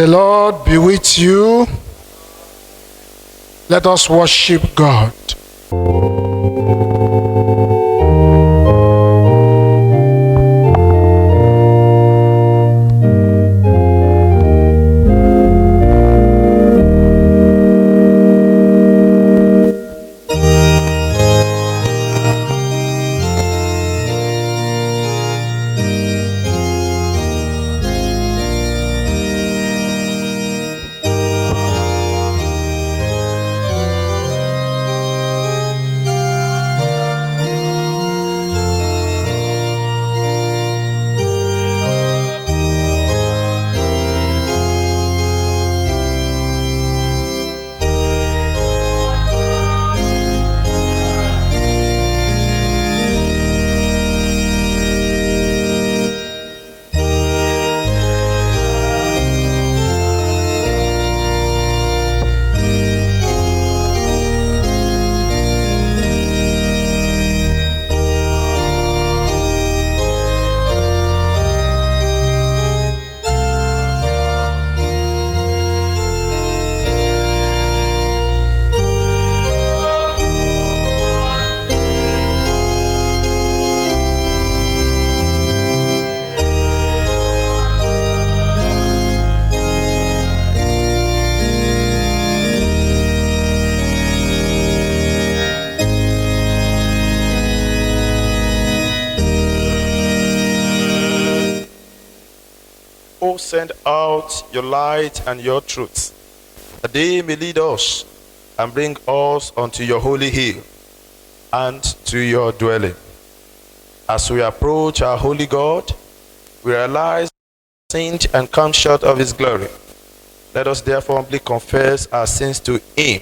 The Lord be with you. Let us worship God. O send out your light and your truth, that they may lead us and bring us unto your holy hill and to your dwelling. As we approach our holy God, we realize sinned and come short of his glory. Let us therefore humbly confess our sins to him,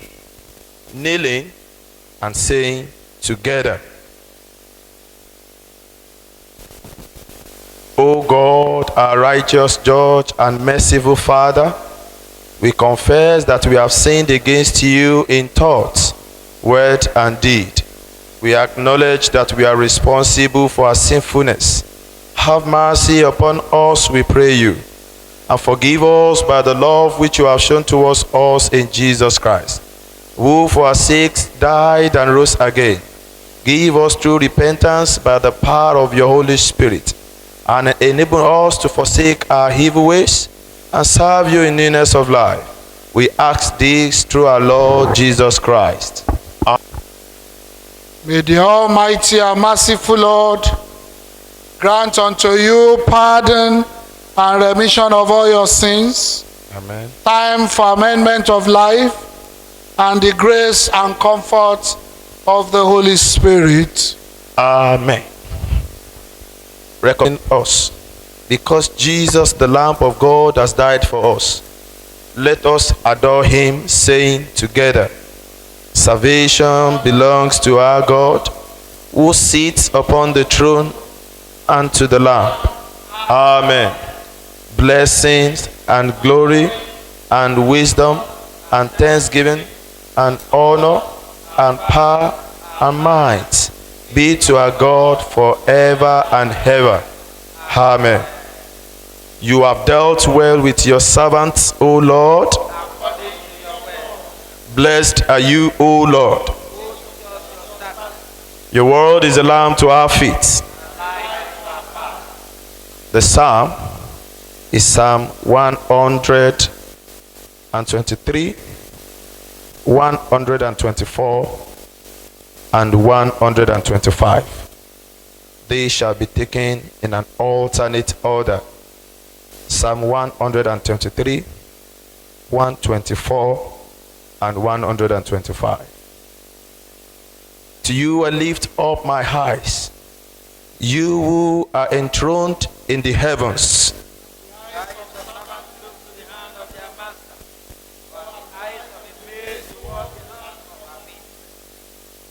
kneeling and saying together, O God, our righteous judge and merciful Father, we confess that we have sinned against you in thought, word, and deed. We acknowledge that we are responsible for our sinfulness. Have mercy upon us, we pray you, and forgive us by the love which you have shown towards us in Jesus Christ, who for our sakes died and rose again. Give us true repentance by the power of your Holy Spirit, and enable us to forsake our evil ways and serve you in newness of life. We ask this through our Lord Jesus Christ. Amen. May the Almighty and merciful Lord grant unto you pardon and remission of all your sins, Amen. time for amendment of life, and the grace and comfort of the Holy Spirit. Amen. Recommend us, because Jesus, the Lamb of God, has died for us. Let us adore him, saying together, salvation belongs to our God, who sits upon the throne, and to the Lamb. Amen. Blessings and glory and wisdom and thanksgiving and honor and power and might be to our God forever and ever. Amen. You have dealt well with your servants, O Lord. Blessed are you, O Lord. Your word is a lamp to our feet. The psalm is Psalm 123, 124, and 125. They shall be taken in an alternate order. Psalm 123, 124, and 125. To you I lift up my eyes, you who are enthroned in the heavens.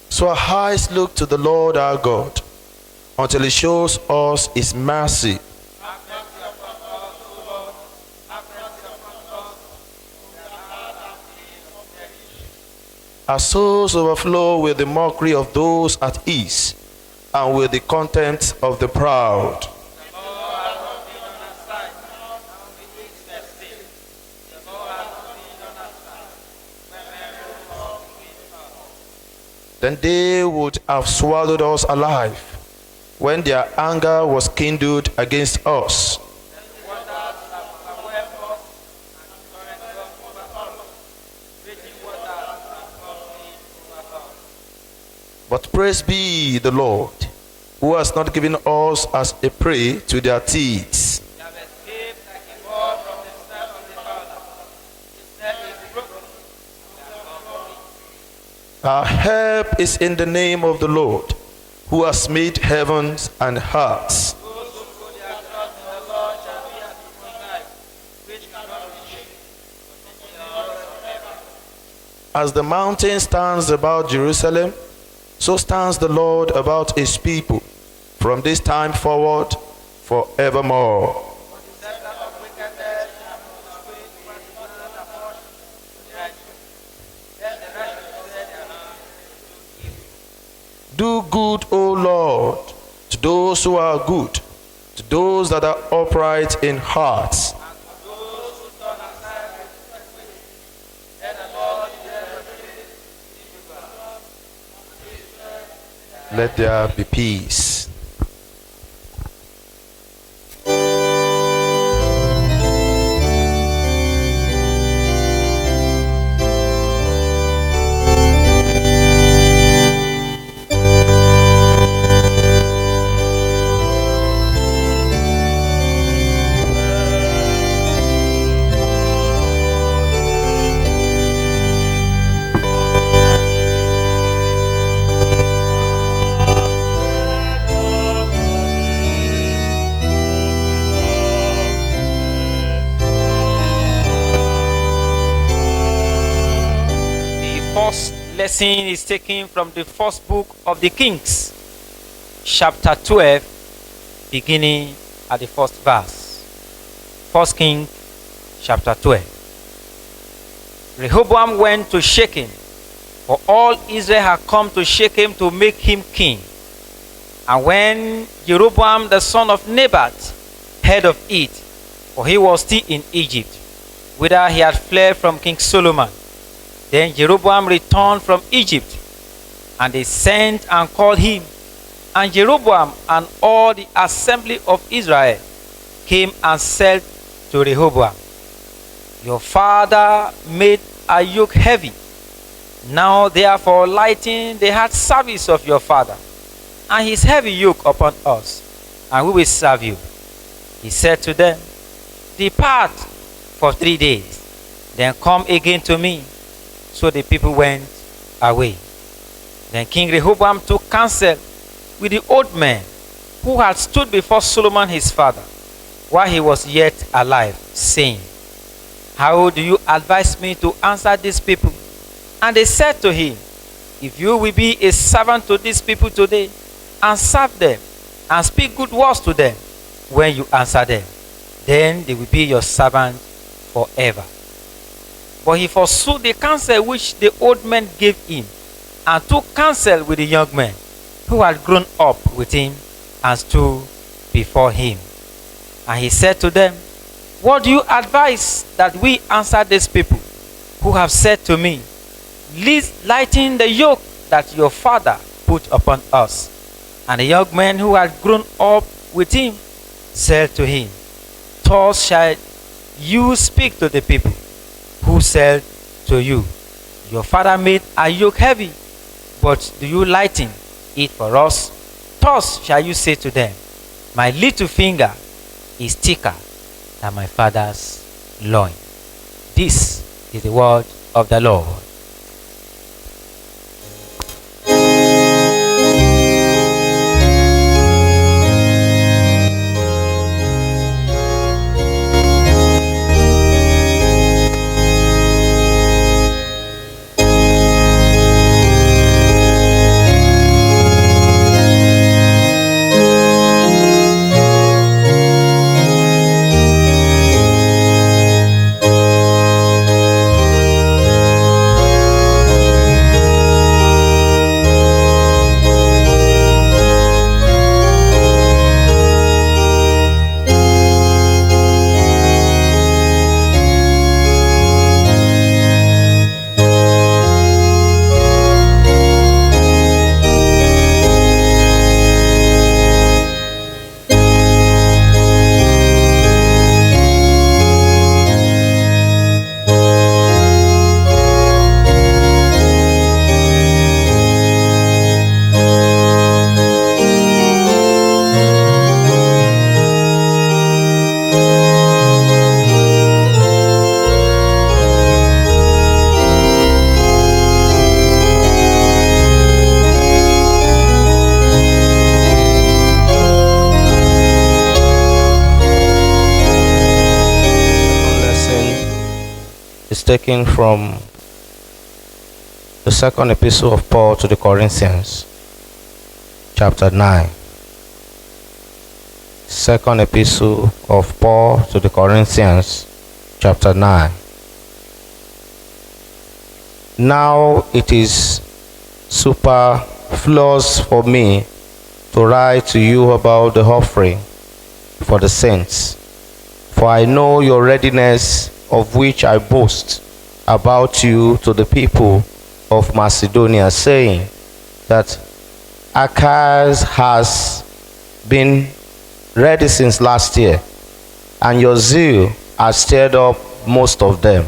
So our eyes look to the Lord our God, until he shows us his mercy. Our souls overflow with the mockery of those at ease, and with the contempt of the proud. then they would have swallowed us alive when their anger was kindled against us. But praise be the Lord, who has not given us as a prey to their teeth. Our help is in the name of the Lord, who has made heavens and earth. As the mountain stands about Jerusalem, so stands the Lord about his people, from this time forward, forevermore. Do good, O Lord, to those who are good, to those that are upright in heart. Let there be peace. First lesson is taken from the first book of the Kings, chapter 12, beginning at the first verse. First King, chapter 12. Rehoboam went to Shechem, for all Israel had come to Shechem to make him king. And when Jeroboam the son of Nebat heard of it, for he was still in Egypt, whither he had fled from King Solomon, then Jeroboam returned from Egypt, and they sent and called him. And Jeroboam and all the assembly of Israel came and said to Rehoboam, Your father made a yoke heavy. Now therefore lighten the hard service of your father, and his heavy yoke upon us, and we will serve you. He said to them, Depart for 3 days, then come again to me. So the people went away. Then King Rehoboam took counsel with the old men who had stood before Solomon his father while he was yet alive, saying, How do you advise me to answer these people? And they said to him, If you will be a servant to these people today, and serve them, and speak good words to them when you answer them, then they will be your servant forever. But he forsook the counsel which the old men gave him, and took counsel with the young men who had grown up with him and stood before him. And he said to them, What do you advise that we answer these people who have said to me, Lighten the yoke that your father put upon us? And the young men who had grown up with him said to him, Thus shall you speak to the people who said to you, Your father made a yoke heavy, but do you lighten it for us? Thus shall you say to them, My little finger is thicker than my father's loin. This is the word of the Lord. taken from the second epistle of Paul to the Corinthians, chapter 9. Second epistle of Paul to the Corinthians, chapter 9. Now it is superfluous for me to write to you about the offering for the saints, for I know your readiness, of which I boast about you to the people of Macedonia, saying that Achaia has been ready since last year, and your zeal has stirred up most of them.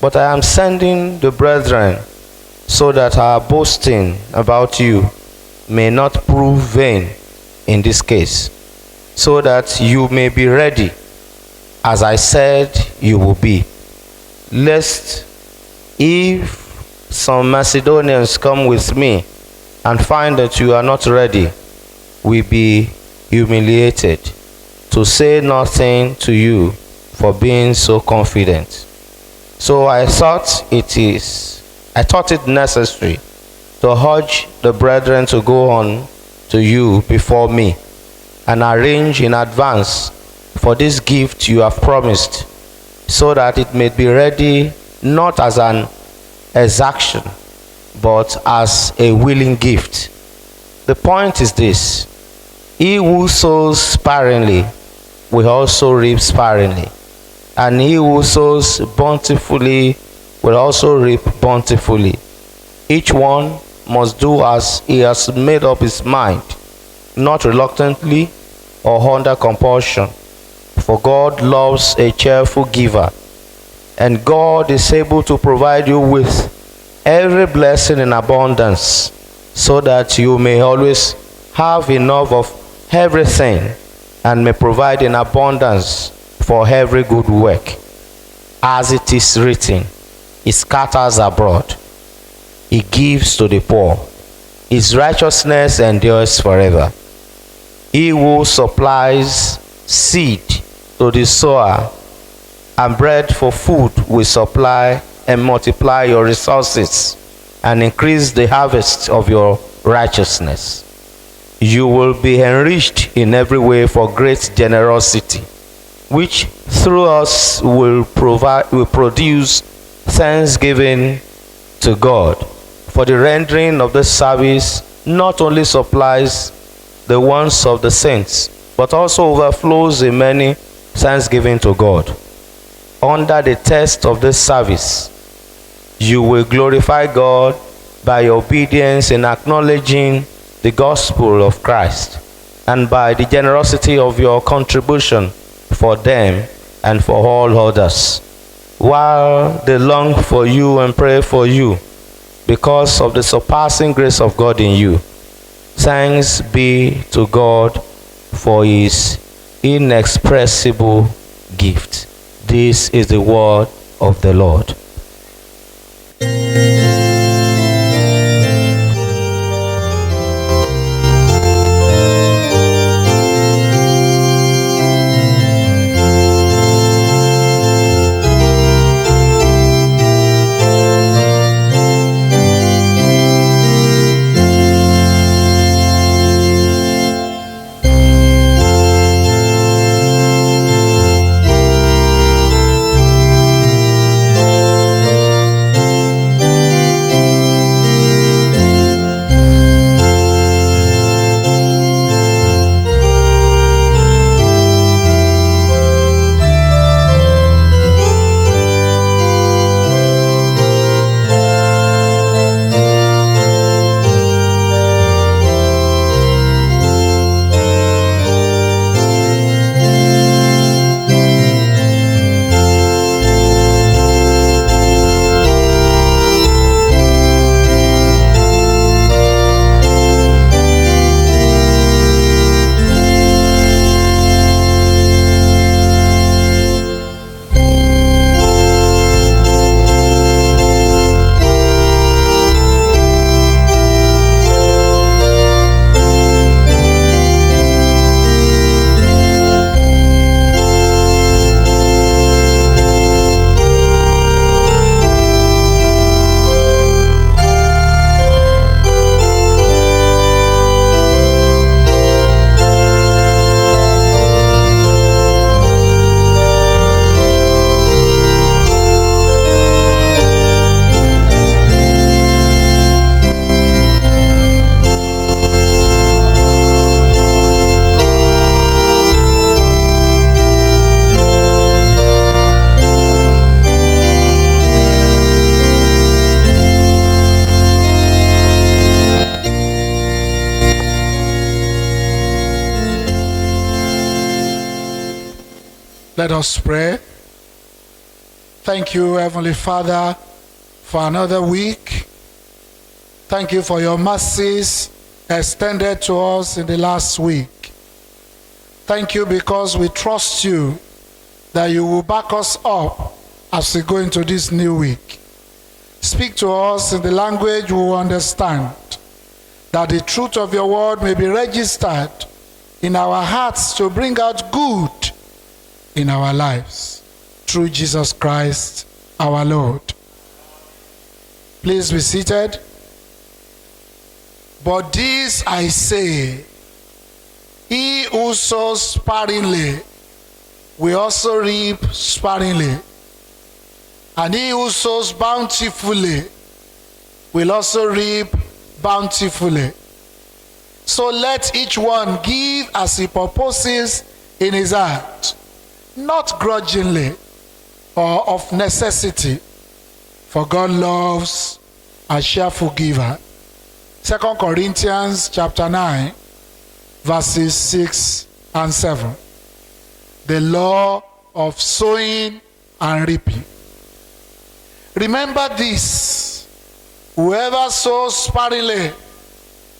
But I am sending the brethren, so that our boasting about you may not prove vain in this case, so that you may be ready, as I said you will be, lest if some Macedonians come with me and find that you are not ready, we be humiliated, to say nothing to you for being so confident. So I thought it necessary to urge the brethren to go on to you before me and arrange in advance for this gift you have promised, so that it may be ready not as an exaction, but as a willing gift. The point is this: he who sows sparingly will also reap sparingly, and he who sows bountifully will also reap bountifully. Each one must do as he has made up his mind, not reluctantly or under compulsion, for God loves a cheerful giver, and God is able to provide you with every blessing in abundance, so that you may always have enough of everything and may provide in abundance for every good work. As it is written, he scatters abroad, he gives to the poor, his righteousness endures forever. He who supplies seed to the sower and bread for food will supply and multiply your resources and increase the harvest of your righteousness. You will be enriched in every way for great generosity, which through us will produce thanksgiving to God. For the rendering of this service not only supplies the wants of the saints, but also overflows in many thanksgiving to God. Under the test of this service, you will glorify God by your obedience in acknowledging the gospel of Christ, and by the generosity of your contribution for them and for all others, while they long for you and pray for you because of the surpassing grace of God in you. Thanks be to God for his inexpressible gift. This is the word of the Lord. Let us pray. Thank you, Heavenly Father, for another week. Thank you for your mercies extended to us in the last week. Thank you because we trust you that you will back us up as we go into this new week. Speak to us in the language we will understand, that the truth of your word may be registered in our hearts to bring out good in our lives. Through Jesus Christ, our Lord. Please be seated. But this I say, he who sows sparingly will also reap sparingly, and he who sows bountifully will also reap bountifully. So let each one give as he purposes in his heart, not grudgingly or of necessity, for God loves a cheerful giver. 2 Corinthians chapter 9, verses 6 and 7. The law of sowing and reaping. Remember this: whoever sows sparingly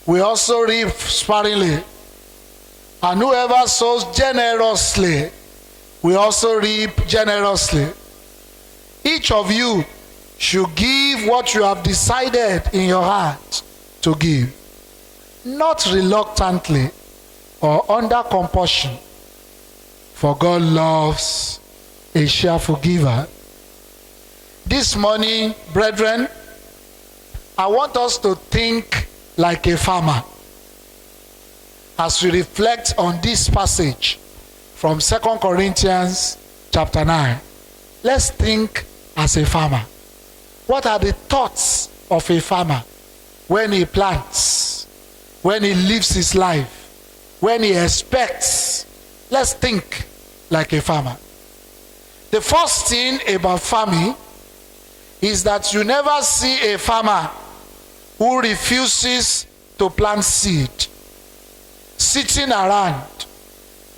will also reap sparingly, and whoever sows generously will also reap generously. Each of you should give what you have decided in your heart to give, not reluctantly or under compulsion, for God loves a cheerful giver. This morning, brethren, I want us to think like a farmer as we reflect on this passage from 2 Corinthians chapter 9. Let's think as a farmer. What are the thoughts of a farmer when he plants, when he lives his life, when he expects? Let's think like a farmer. The first thing about farming is that you never see a farmer who refuses to plant seed, sitting around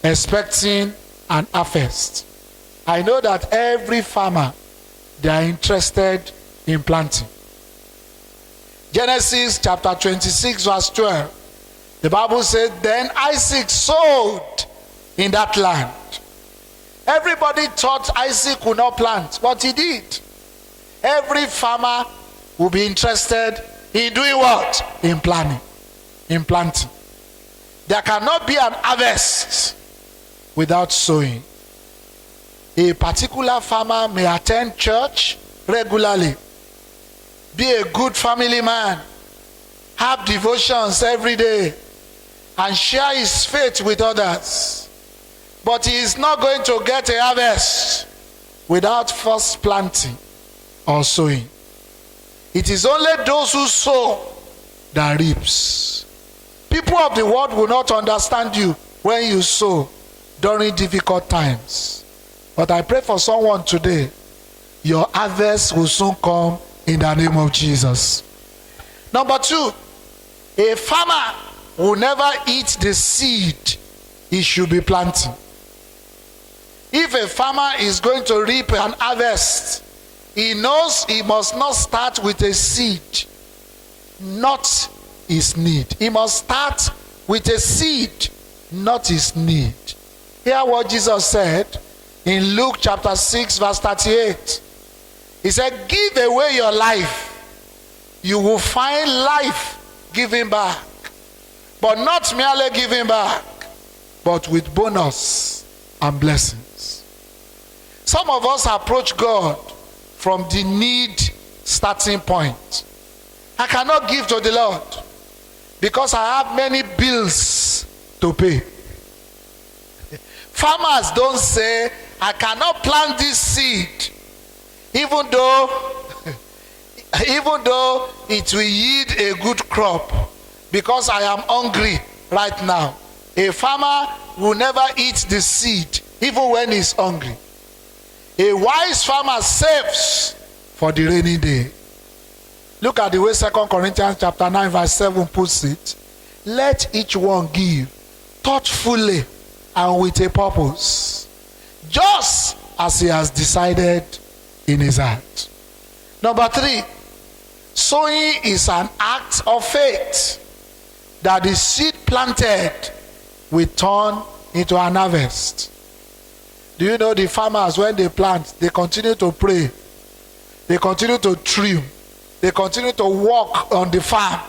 expecting an harvest. I know that every farmer, they are interested in planting. Genesis chapter 26 verse 12. The Bible says, then Isaac sowed in that land. Everybody thought Isaac would not plant, but he did. Every farmer will be interested in doing what? In planting. There cannot be an harvest without sowing. A particular farmer may attend church regularly, be a good family man, have devotions every day, and share his faith with others. But he is not going to get a harvest without first planting or sowing. It is only those who sow that reaps. People of the world will not understand you when you sow during difficult times. But I pray for someone today, your harvest will soon come in the name of Jesus. Number two, a farmer will never eat the seed he should be planting. If a farmer is going to reap an harvest, he knows he must not start with a seed, not his need. He must start with a seed, not his need. Hear what Jesus said in Luke chapter 6 verse 38. He said, give away your life, you will find life giving back. But not merely giving back, but with bonus and blessings. Some of us approach God from the need starting point. I cannot give to the Lord because I have many bills to pay. Farmers don't say, I cannot plant this seed even though it will yield a good crop because I am hungry right now. A farmer will never eat the seed even when he's hungry. A wise farmer saves for the rainy day. Look at the way 2 Corinthians chapter 9 verse 7 puts it. Let each one give thoughtfully and with a purpose, just as he has decided in his heart. Number 3, sowing is an act of faith that the seed planted will turn into an harvest. Do you know the farmers, when they plant, they continue to pray, they continue to trim, they continue to work on the farm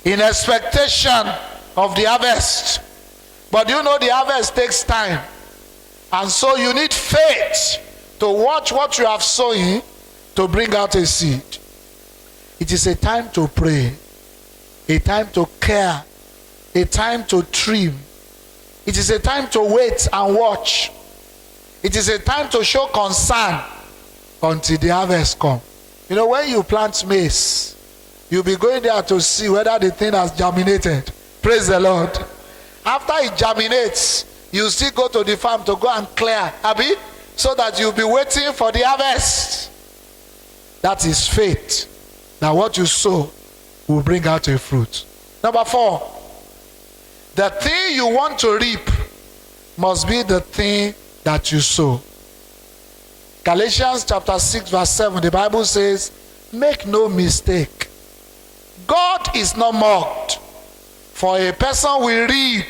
in expectation of the harvest. But you know the harvest takes time, and so you need faith to watch what you have sown to bring out a seed. It is a time to pray, a time to care, a time to trim. It is a time to wait and watch. It is a time to show concern until the harvest comes. You know, when you plant maize, you'll be going there to see whether the thing has germinated. Praise the Lord. After it germinates, you still go to the farm to go and clear, Abi, so that you'll be waiting for the harvest. That is faith, that what you sow will bring out a fruit. Number 4, the thing you want to reap must be the thing that you sow. Galatians chapter 6 verse 7, the Bible says, make no mistake, God is not mocked, for a person will reap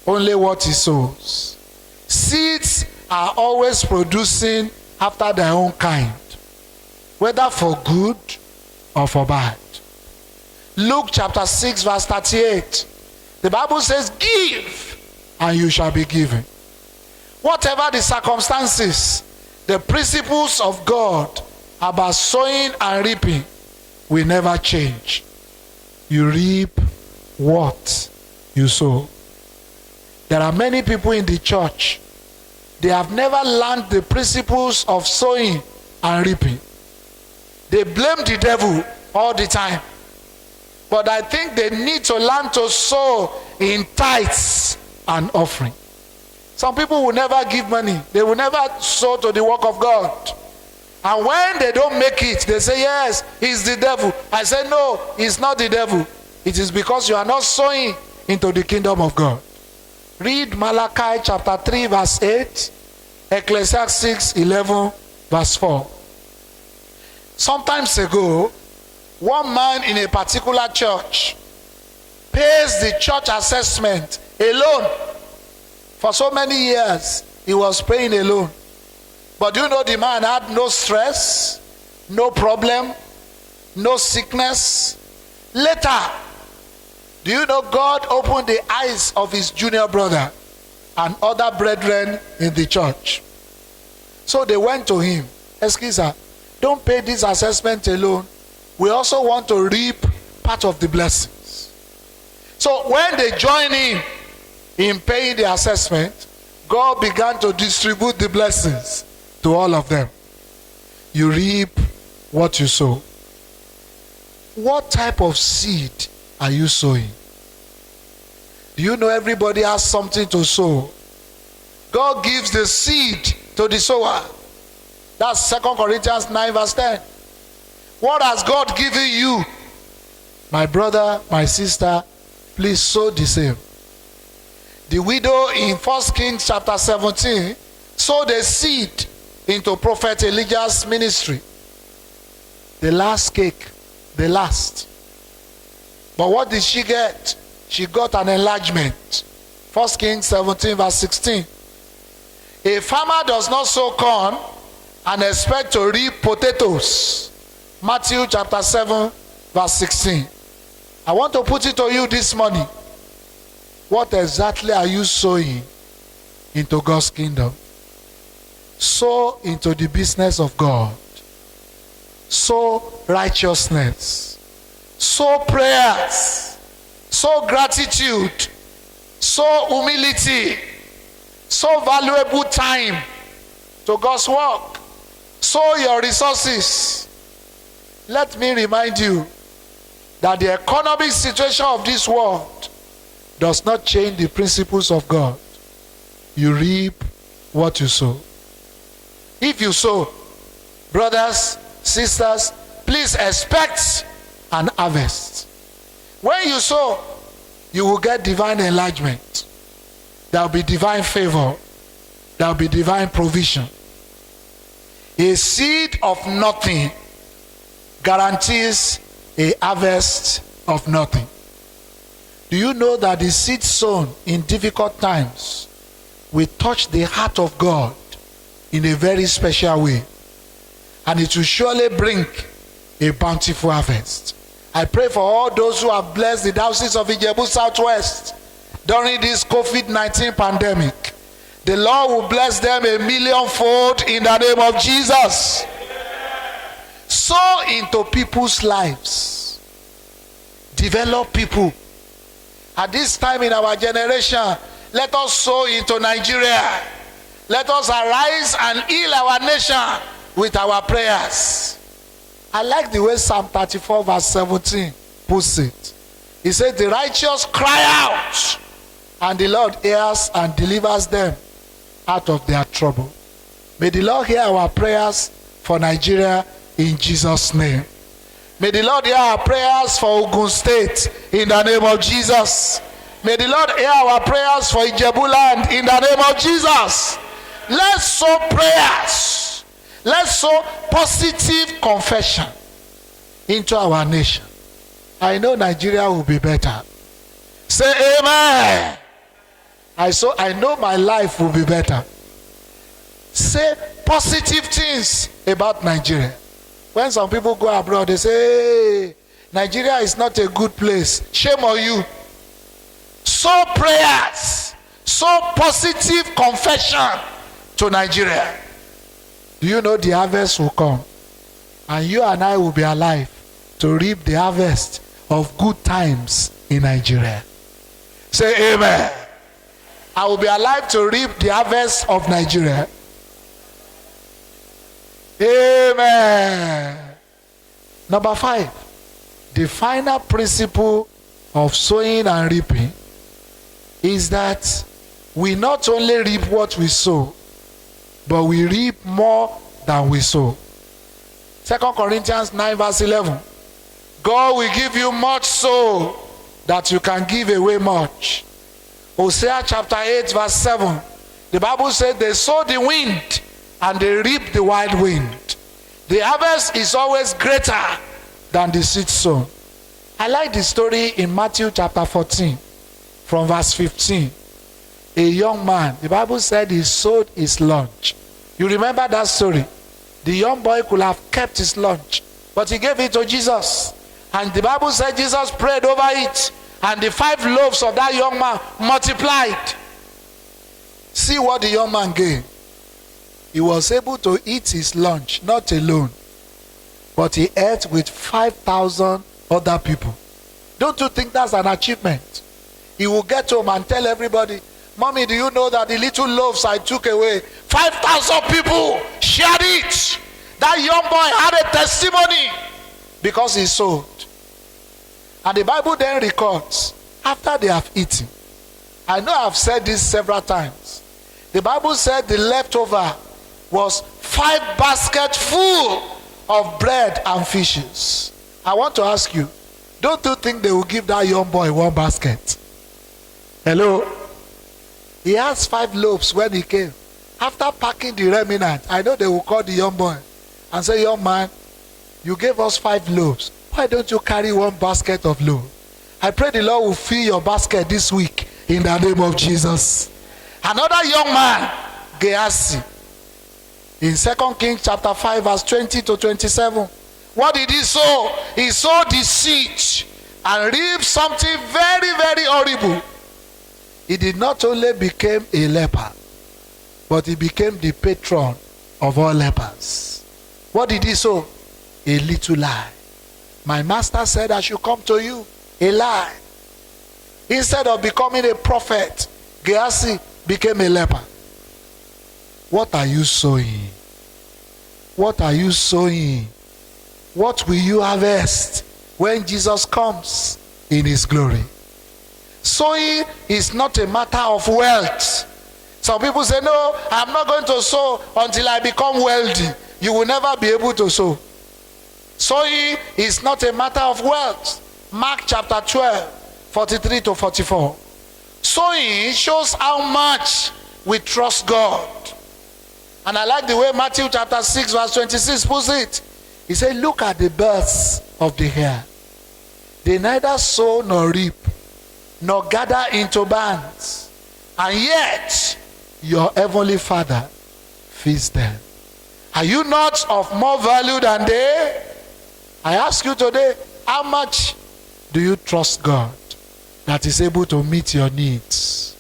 only what he sows. Seeds are always producing after their own kind, whether for good or for bad. Luke chapter 6 verse 38, the Bible says, give and you shall be given. Whatever the circumstances, the principles of God about sowing and reaping will never change. You reap what you sow. There are many people in the church, they have never learned the principles of sowing and reaping. They blame the devil all the time. But I think they need to learn to sow in tithes and offering. Some people will never give money. They will never sow to the work of God. And when they don't make it, they say, yes, it's the devil. I say, no, it's not the devil. It is because you are not sowing into the kingdom of God. Read Malachi chapter 3 verse 8, Ecclesiastes 11 verse 4. Sometimes ago, one man in a particular church pays the church assessment alone. For so many years, he was paying alone. But you know, the man had no stress, no problem, no sickness. Later, do you know, God opened the eyes of his junior brother and other brethren in the church. So they went to him, excuse me, don't pay this assessment alone. We also want to reap part of the blessings. So when they join him in paying the assessment, God began to distribute the blessings to all of them. You reap what you sow. What type of seed are you sowing? Do you know everybody has something to sow? God gives the seed to the sower. That's 2 Corinthians 9 verse 10. What has God given you? My brother, my sister, please sow the same. The widow in 1 Kings chapter 17 sowed a seed into Prophet Elijah's ministry. The last cake, the last. But what did she get? She got an enlargement. 1 Kings 17 verse 16. A farmer does not sow corn and expect to reap potatoes. Matthew chapter 7 verse 16. I want to put it to you this morning. What exactly are you sowing into God's kingdom? Sow into the business of God. Sow righteousness. Sow prayers. Sow gratitude. Sow humility. Sow valuable time to God's work. Sow your resources. Let me remind you that the economic situation of this world does not change the principles of God. You reap what you sow. If you sow, brothers, sisters, please expect an harvest. When you sow, you will get divine enlargement. There will be divine favor. there will be divine provision. A seed of nothing guarantees a harvest of nothing. Do you know that the seed sown in difficult times will touch the heart of God in a very special way, and it will surely bring a bountiful harvest? I pray for all those who have blessed the Diocese of Ijebu Southwest during this COVID-19 pandemic. The Lord will bless them 1,000,000-fold in the name of Jesus. Sow into people's lives. Develop people. At this time in our generation, let us sow into Nigeria. Let us arise and heal our nation with our prayers. I like the way Psalm 34 verse 17 puts it. He said, the righteous cry out, and the Lord hears and delivers them out of their trouble. May the Lord hear our prayers for Nigeria in Jesus' name. May the Lord hear our prayers for Ogun State in the name of Jesus. May the Lord hear our prayers for Ijebu land in the name of Jesus. Let's sow prayers. Let's sow positive confession into our nation. I know Nigeria will be better. Say amen. I know my life will be better. Say positive things about Nigeria. When some people go abroad, they say, hey, Nigeria is not a good place. Shame on you. Sow prayers. Sow positive confession to Nigeria. Do you know the harvest will come? And you and I will be alive to reap the harvest of good times in Nigeria. Say amen. I will be alive to reap the harvest of Nigeria. Amen. Number 5, the final principle of sowing and reaping is that we not only reap what we sow, but we reap more than we sow. 2 Corinthians 9 verse 11. God will give you much so that you can give away much. Hosea chapter 8 verse 7. The Bible said they sow the wind and they reap the wild wind. The harvest is always greater than the seed sown. I like the story in Matthew chapter 14 from verse 15. A young man, the Bible said he sold his lunch. You remember that story? The young boy could have kept his lunch, but he gave it to Jesus. And the Bible said Jesus prayed over it, and the 5 loaves of that young man multiplied. See what the young man gained. He was able to eat his lunch, not alone, but he ate with 5,000 other people. Don't you think that's an achievement? He will get home and tell everybody, Mommy, do you know that the little loaves I took away, 5,000 people shared it. That young boy had a testimony because he sold. And the Bible then records, after they have eaten, I know I've said this several times, the Bible said the leftover was 5 baskets full of bread and fishes. I want to ask you, don't you think they will give that young boy 1 basket? Hello? He has 5 loaves when he came. After packing the remnant, I know they will call the young boy and say, young man, you gave us 5 loaves. Why don't you carry 1 basket of loaves? I pray the Lord will fill your basket this week in the name of Jesus. Another young man, Gehazi, in 2 Kings chapter 5 verse 20 to 27. What did he sow? He sowed the seed and reaped something very, very horrible. He did not only become a leper, but he became the patron of all lepers. What did he sow? A little lie. My master said I should come to you. A lie. Instead of becoming a prophet, Gehazi became a leper. What are you sowing? What are you sowing? What will you harvest when Jesus comes in his glory? Sowing is not a matter of wealth. Some people say, no, I'm not going to sow until I become wealthy. You will never be able to sow. Sowing is not a matter of wealth. Mark chapter 12, 43 to 44. Sowing shows how much we trust God. And I like the way Matthew chapter 6 verse 26 puts it. He said, look at the birds of the air. They neither sow nor reap, nor gather into bands. And yet, your heavenly Father feeds them. Are you not of more value than they? I ask you today, how much do you trust God that is able to meet your needs?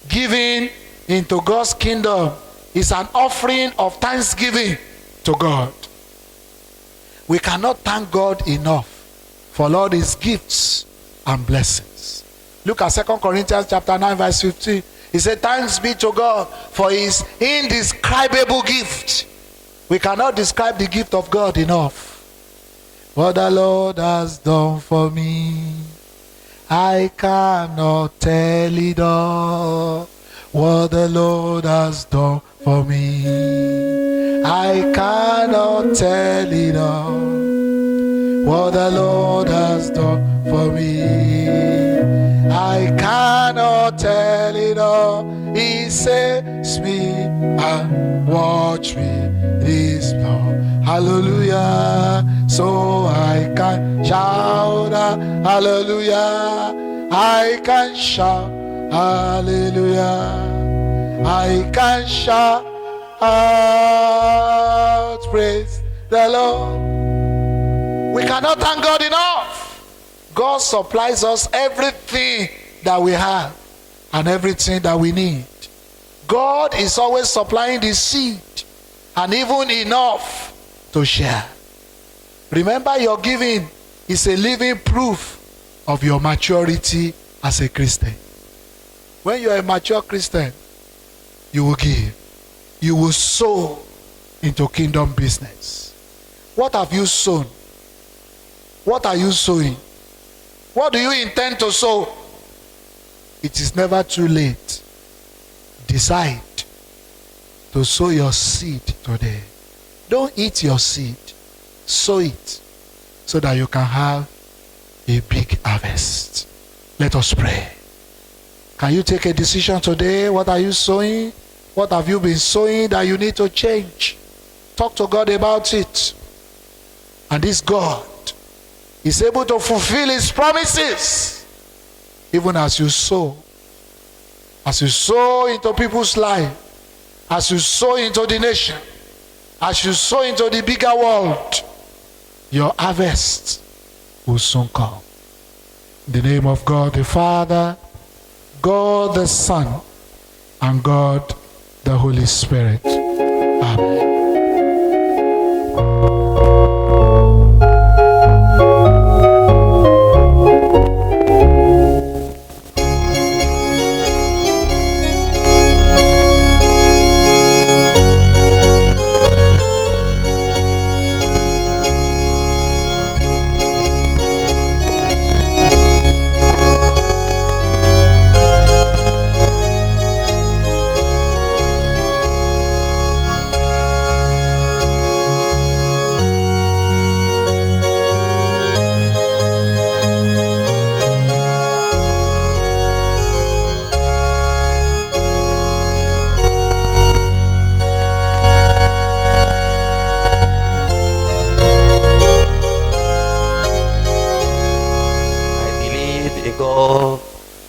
Giving into God's kingdom is an offering of thanksgiving to God. We cannot thank God enough for all his gifts and blessings. Look at 2 Corinthians chapter 9 verse 15. He said, thanks be to God for his indescribable gift. We cannot describe the gift of God enough. What the Lord has done for me, I cannot tell it all. What the Lord has done for me, I cannot tell it all. What the Lord has done for me, I cannot tell it all. He saves me and watch me this Lord. Hallelujah. So I can shout hallelujah. I can shout hallelujah. I can shout praise the Lord. We cannot thank God enough. God supplies us everything that we have and everything that we need. God is always supplying the seed and even enough to share. Remember, your giving is a living proof of your maturity as a Christian. When you are a mature Christian, you will give. You will sow into kingdom business. What have you sown? What are you sowing? What do you intend to sow? It is never too late. Decide to sow your seed today. Don't eat your seed. Sow it so that you can have a big harvest. Let us pray. Can you take a decision today? What are you sowing? What have you been sowing that you need to change? Talk to God about it. And this God is able to fulfill his promises even as you sow. As you sow into people's life, as you sow into the nation, as you sow into the bigger world, your harvest will soon come. In the name of God the Father, God the Son, and God the Holy Spirit. Amen.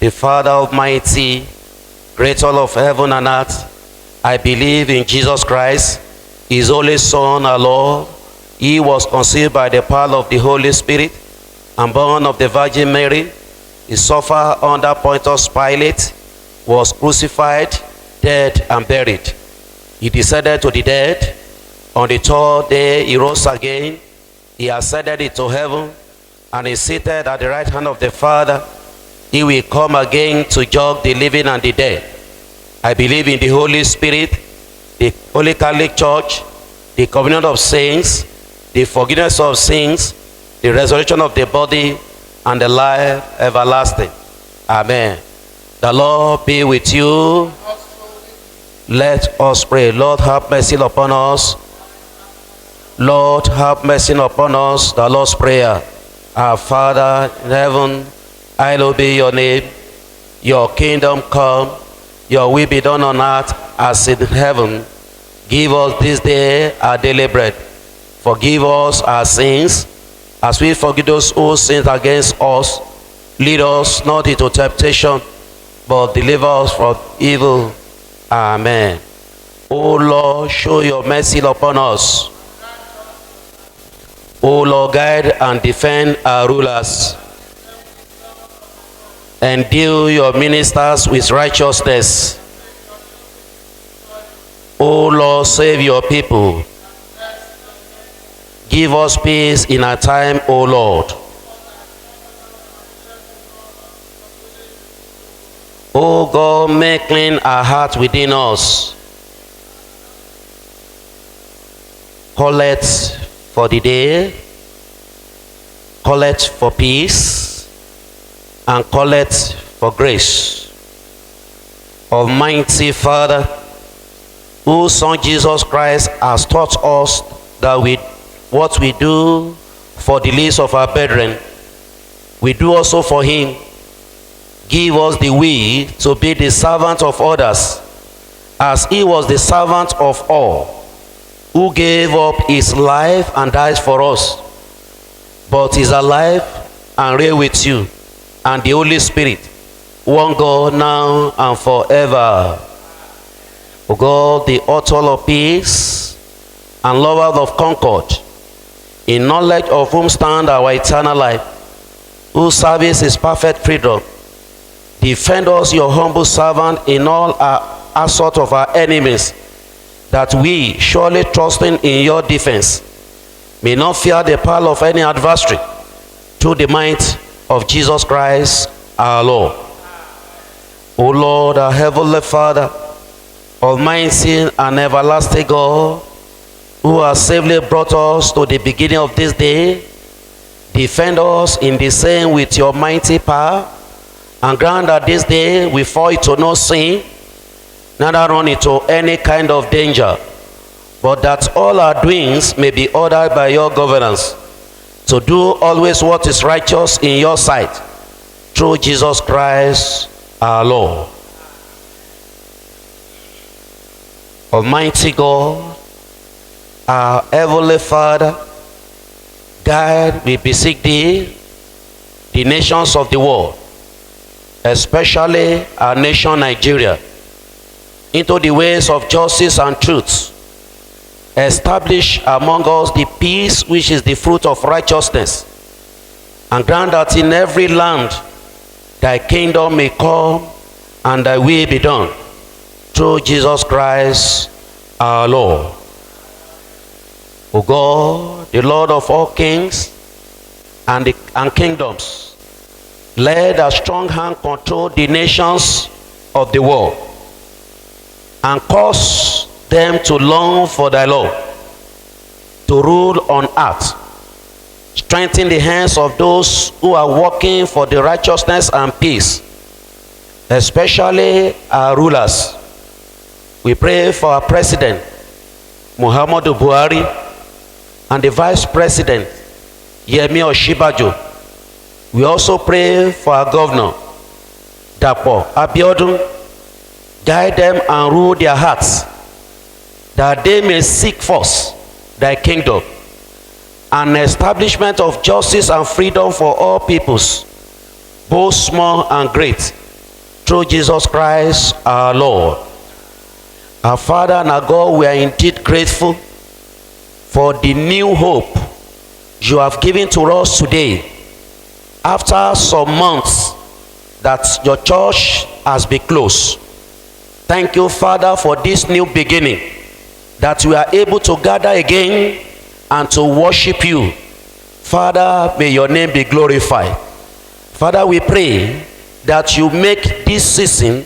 The Father Almighty, creator of heaven and earth. I believe in Jesus Christ, his only Son, our Lord. He was conceived by the power of the Holy Spirit and born of the Virgin Mary. He suffered under Pontius Pilate, was crucified, dead, and buried. He descended to the dead. On the third day, he rose again. He ascended into heaven and is seated at the right hand of the Father. He will come again to judge the living and the dead. I believe in the Holy Spirit, the Holy Catholic Church, the communion of saints, the forgiveness of sins, the resurrection of the body, and the life everlasting. Amen. The Lord be with you. Let us pray. Lord, have mercy upon us. Lord, have mercy upon us. The Lord's Prayer. Our Father in heaven, hallowed be your name. Your kingdom come. Your will be done on earth as in heaven. Give us this day our daily bread. Forgive us our sins, as we forgive those who sin against us. Lead us not into temptation, but deliver us from evil. Amen. O Lord, show your mercy upon us. O Lord, guide and defend our rulers. Endue your ministers with righteousness. O Lord, save your people. Give us peace in our time, O Lord. O God, make clean our heart within us. Collect for the day, collect for peace, and collect for grace. Almighty Father, whose Son Jesus Christ has taught us that what we do for the least of our brethren, we do also for him. Give us the will to be the servant of others, as he was the servant of all, who gave up his life and died for us, but is alive and reign with you and the Holy Spirit, one God, now and forever. O God, the author of peace and lover of concord, in knowledge of whom stand our eternal life, whose service is perfect freedom, defend us, your humble servant, in all our assault of our enemies, that we, surely trusting in your defense, may not fear the power of any adversary, through the might of Jesus Christ our Lord. O Lord, our heavenly Father, almighty and everlasting God, who has safely brought us to the beginning of this day, defend us in the same with your mighty power, and grant that this day we fall into no sin, neither run into any kind of danger, but that all our doings may be ordered by your governance, to do always what is righteous in your sight, through Jesus Christ our Lord. Almighty God, our heavenly Father, guide, we beseech thee, the nations of the world, especially our nation Nigeria, into the ways of justice and truth. Establish among us the peace which is the fruit of righteousness, and grant that in every land thy kingdom may come and thy will be done, through Jesus Christ our Lord. O God, the Lord of all kings and kingdoms, let a strong hand control the nations of the world, and cause them to long for thy law, to rule on earth. Strengthen the hands of those who are working for the righteousness and peace, especially our rulers. We pray for our President, Muhammadu Buhari, and the Vice President, Yemi Osinbajo. We also pray for our Governor, Dapo Abiodun. Guide them and rule their hearts, that they may seek first thy kingdom, and establishment of justice and freedom for all peoples, both small and great, through Jesus Christ our Lord. Our Father and our God, we are indeed grateful for the new hope you have given to us today, after some months that your church has been closed. Thank you, Father, for this new beginning, that we are able to gather again and to worship you. Father, may your name be glorified. Father, we pray that you make this season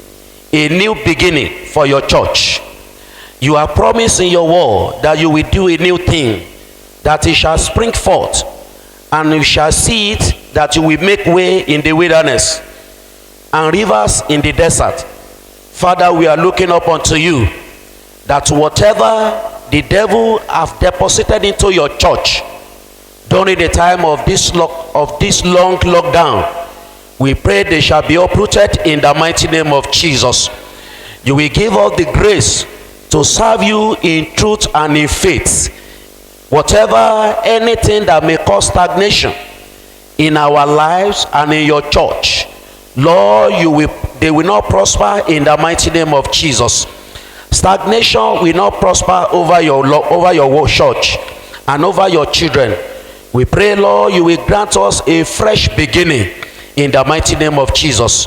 a new beginning for your church. You are promising your word that you will do a new thing, that it shall spring forth, and you shall see it, that you will make way in the wilderness and rivers in the desert. Father, we are looking up unto you, that whatever the devil have deposited into your church during the time of this long lockdown, we pray they shall be uprooted in the mighty name of Jesus. You will give us the grace to serve you in truth and in faith. Whatever, anything that may cause stagnation in our lives and in your church, Lord, they will not prosper in the mighty name of Jesus. Stagnation will not prosper over your church and over your children. We pray, Lord, you will grant us a fresh beginning in the mighty name of Jesus.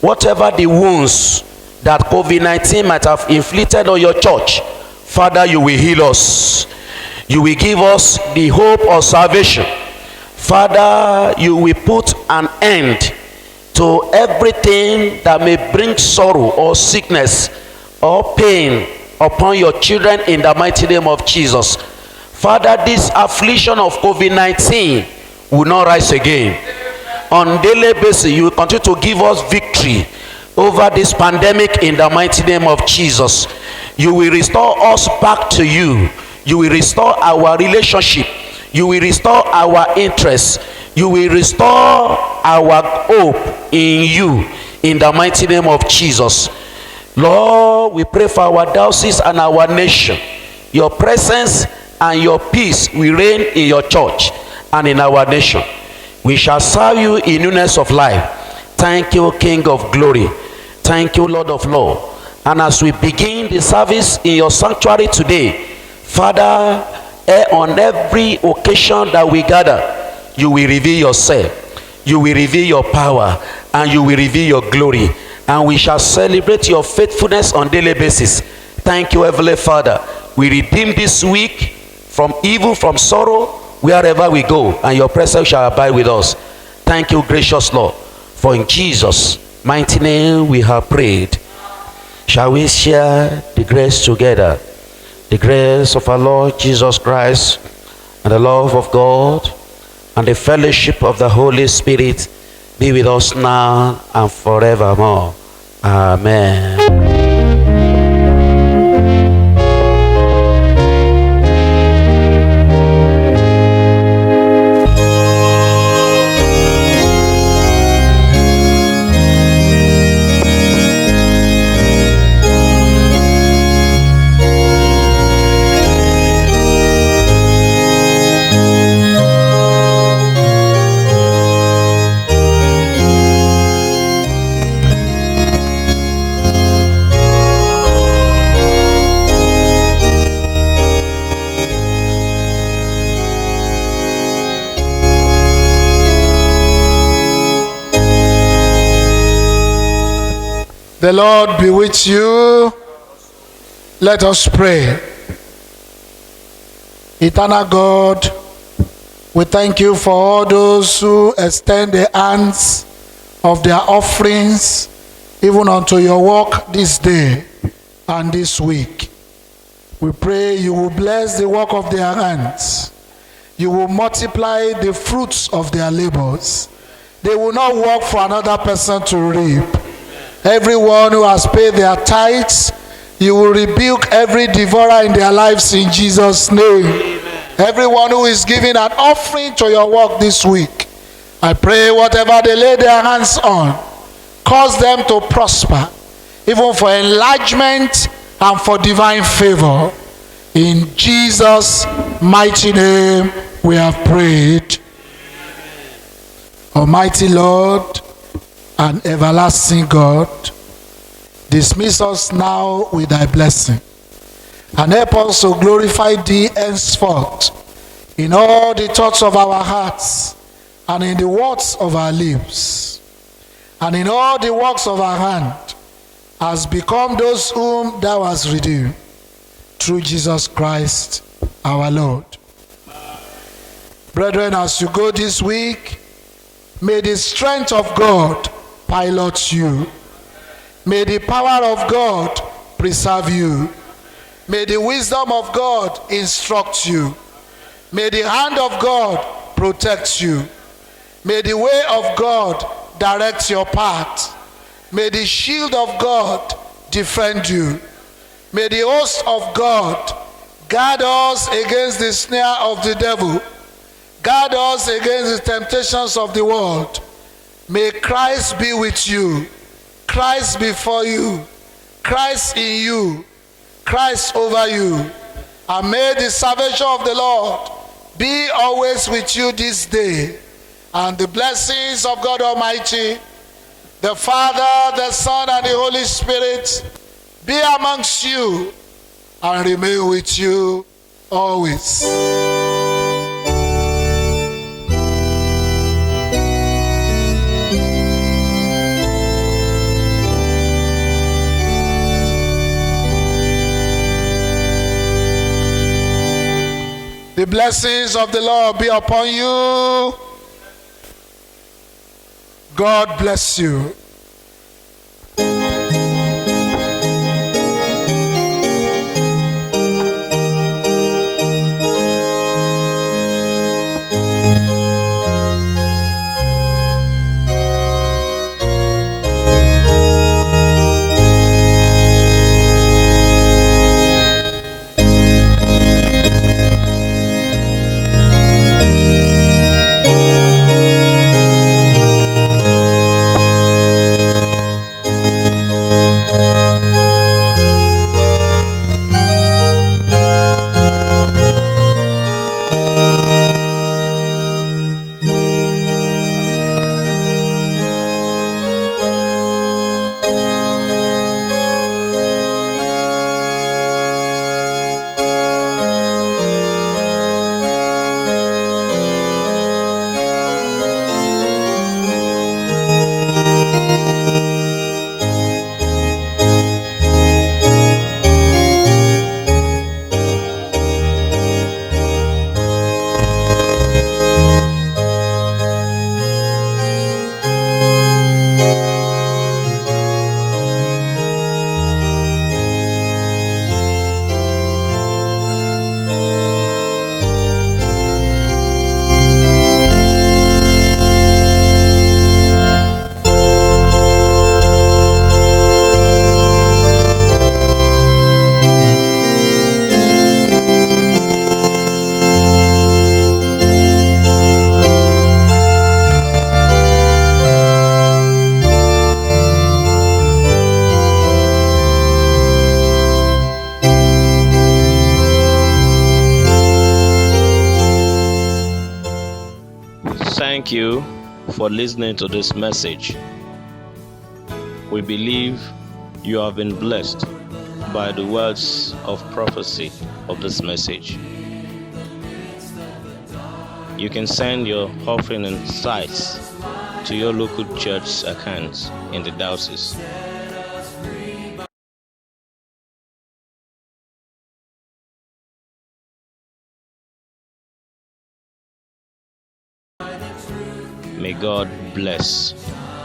Whatever the wounds that COVID-19 might have inflicted on your church, Father, you will heal us. You will give us the hope of salvation. Father, you will put an end to everything that may bring sorrow or sickness or pain upon your children in the mighty name of Jesus. Father, this affliction of COVID-19 will not rise again. On daily basis, you will continue to give us victory over this pandemic in the mighty name of Jesus. You will restore us back to you. You will restore our relationship. You will restore our interest. You will restore our hope in you in the mighty name of Jesus. Lord, we pray for our diocese and our nation. Your presence and your peace will reign in your church and in our nation. We shall serve you in newness of life. Thank you, King of glory. Thank you, Lord of Lords. And as we begin the service in your sanctuary today, Father, on every occasion that we gather, you will reveal yourself, you will reveal your power, and you will reveal your glory, and we shall celebrate your faithfulness on daily basis. Thank you, Heavenly Father. We redeem this week from evil, from sorrow, wherever we go, and your presence shall abide with us. Thank you, gracious Lord, for in Jesus' mighty name we have prayed. Shall we share the grace together? The grace of our Lord Jesus Christ, and the love of God, and the fellowship of the Holy Spirit be with us now and forevermore. Amen. The Lord be with you. Let us pray. Eternal God, we thank you for all those who extend the hands of their offerings even unto your work this day and this week. We pray you will bless the work of their hands. You will multiply the fruits of their labors. They will not work for another person to reap. Everyone who has paid their tithes, you will rebuke every devourer in their lives in Jesus' name. Amen. Everyone who is giving an offering to your work this week, I pray whatever they lay their hands on, cause them to prosper, even for enlargement and for divine favor. In Jesus' mighty name we have prayed. Almighty Lord and everlasting God, dismiss us now with thy blessing, and help us to glorify thee henceforth in all the thoughts of our hearts, and in the words of our lips, and in all the works of our hand, as become those whom thou hast redeemed, through Jesus Christ our Lord. Brethren, as you go this week, may the strength of God pilot you. May the power of God preserve you. May the wisdom of God instruct you. May the hand of God protect you. May the way of God direct your path. May the shield of God defend you. May the host of God guard us against the snare of the devil. Guard us against the temptations of the world. May Christ be with you. Christ before you. Christ in you. Christ over you. And may the salvation of the Lord be always with you this day. And the blessings of God Almighty, the Father, the Son, and the Holy Spirit be amongst you and remain with you always. The blessings of the Lord be upon you. God bless you. Thank you for listening to this message. We believe you have been blessed by the words of prophecy of this message. You can send your offering and tithes to your local church accounts in the Diocese. May God bless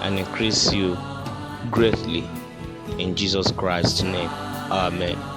and increase you greatly in Jesus Christ's name. Amen.